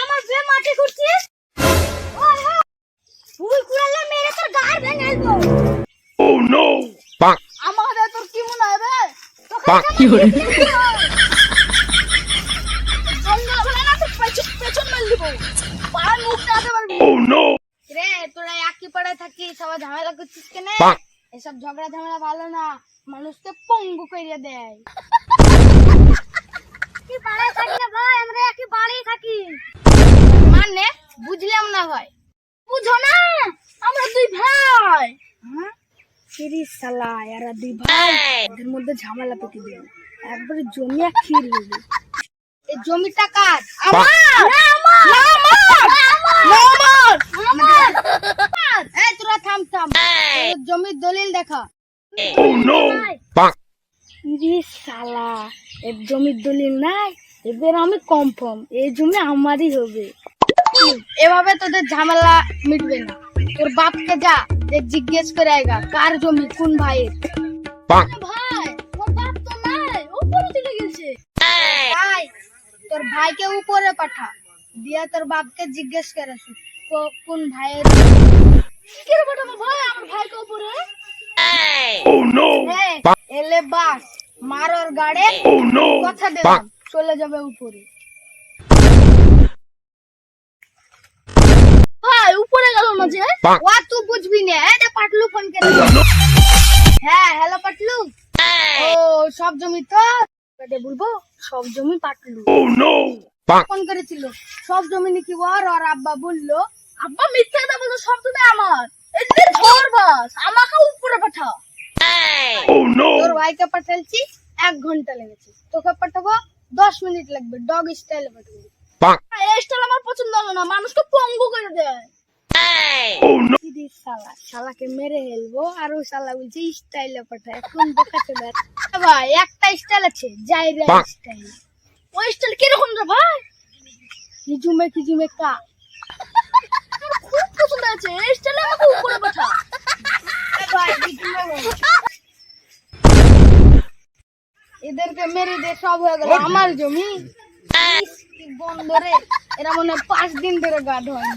আমার বে মাটি খুঁড়ছিস? ভুল কুড়ালে মেরে তোর গাড় ভেঙে দেবো। Oh no! Bonk. আমাদের তোর কি মনে হবে? Bonk. কি হলো? জঙ্গল হলে না তো পেছন মেল দিব। পাড়ার মুখটা আতে পারবি। Oh no! রে তোরা একই পাড়ায় থাকিস, সবাই ঝামেলা করছিস কেন? Bonk. এসব ঝগড়া ঝামেলা ভালো না, মানুষকে পঙ্গু করিয়ে দেয়। কি পাড়ায় থাকি না ভাই, আমরা একই বাড়িই থাকি। মানে বুঝলাম না ভাই। বুঝো না, আমরা দুই ভাই। হ্যাঁ সিরি শালা, এরা দুই ভাই, এদের মধ্যে ঝামেলা পেকে দিল। একবারে জমি আর ক্ষীর হইবে। এই জমিটা কার? আমার না, আমার না, আমার। এই তোরা থাম। তোর জমির দলিল দেখা। Oh no! Bonk. ইরে শালা, এর জমির দলিল নাই, এবার আমি কনফার্ম এই জমি আমারই হবে। এভাবে তোদের ঝামেলা মিটবে না। তোর বাপকে যা যে জিজ্ঞেস করে আয়গা কার জমি কোন ভাইয়ের। Bonk. ভাই ওর বাপ তো নাই, উপরে চলে গেছে। ভাই তোর ভাইকে উপরে পাঠা, দিয়া তোর বাপকে জিজ্ঞেস করে আসি কোন ভাইয়ের। কি করে পাঠাবো ভাই আমার ভাইকে উপরে? Oh no! Bonk. এলে বাস মার ওর গাড়ে। Oh no! কথা দিলাম চলে যাবে উপরে। ভাই উপরে গেল না যে? Bonk. ওয়া তুই বুঝবি না। এই যে পাটলু ফোন করে। হ্যাঁ হ্যালো পাটলু। ও সব জমি তো বলবো, সব জমি Patlu Oh no! Bonk. Phone করেছিল। সব জমি নাকি ওর আব্বা বললো। আব্বা মিথ্যা কথা বললো, সব জমি আমার। এদিকে ঝড় বাস, আমাকে উপরে পাঠা। Oh no! তোর ভাইকে পাঠালছি 1 ঘন্টা লেগেছে, তোকে পাঠাবো 10 মিনিট লাগবে। ডগ স্টাইলে পাঠাবো। Bonk. এই স্টাইল আমার পছন্দ হলো না, মানুষকে পঙ্গু করে দেয়। Oh no! দিদি শালাকে মেরে ফেলবো, আর ওই শালা বলছে স্টাইলে পাঠায়। কোন বোকা চলে ভাই, একটা স্টাইল আছে জাইরা স্টাইল। ওই স্টাইল কিরকম রে ভাই? কিজুমে কা আমার খুব পছন্দ আছে। এই স্টাইলে আমাকে উপরে পাঠা। ভাই এদেরকে মেরে দিয়ে সব হয়ে গেল আমার জমি। বন্ধরে এরা মনে হয় 5 দিন ধরে গা ধোয়নি।